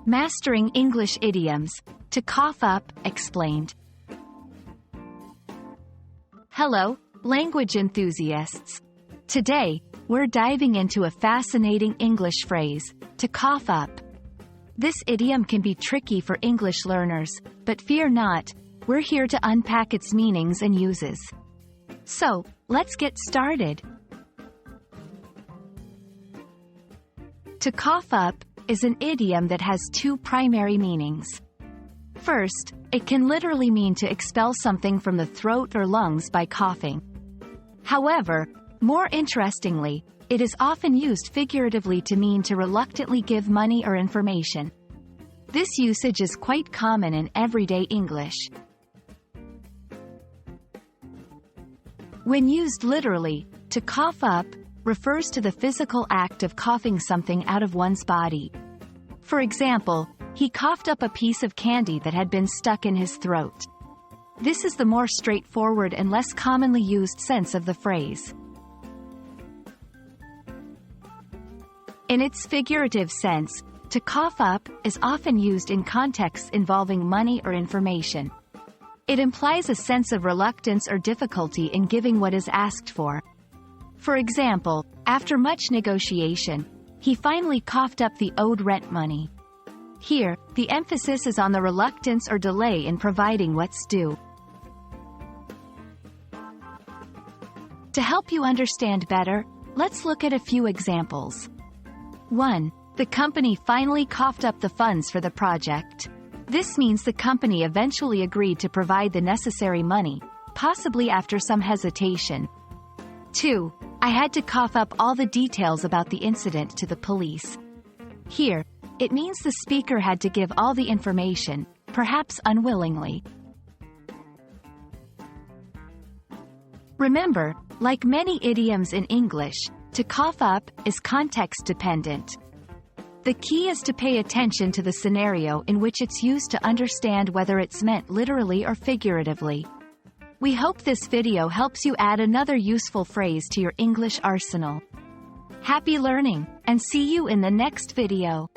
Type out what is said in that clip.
Mastering English Idioms. To cough up, explained. Hello, language enthusiasts. Today, we're diving into a fascinating English phrase, to cough up. This idiom can be tricky for English learners, but fear not, we're here to unpack its meanings and uses. So, let's get started. To cough up is an idiom that has two primary meanings. First, it can literally mean to expel something from the throat or lungs by coughing. However, more interestingly, it is often used figuratively to mean to reluctantly give money or information. This usage is quite common in everyday English. When used literally, to cough up refers to the physical act of coughing something out of one's body. For example, he coughed up a piece of candy that had been stuck in his throat. This is the more straightforward and less commonly used sense of the phrase. In its figurative sense, to cough up is often used in contexts involving money or information. It implies a sense of reluctance or difficulty in giving what is asked for. For example, after much negotiation, he finally coughed up the owed rent money. Here, the emphasis is on the reluctance or delay in providing what's due. To help you understand better, let's look at a few examples. 1. The company finally coughed up the funds for the project. This means the company eventually agreed to provide the necessary money, possibly after some hesitation. 2. I had to cough up all the details about the incident to the police. Here, it means the speaker had to give all the information, perhaps unwillingly. Remember, like many idioms in English, to cough up is context-dependent. The key is to pay attention to the scenario in which it's used to understand whether it's meant literally or figuratively. We hope this video helps you add another useful phrase to your English arsenal. Happy learning, and see you in the next video.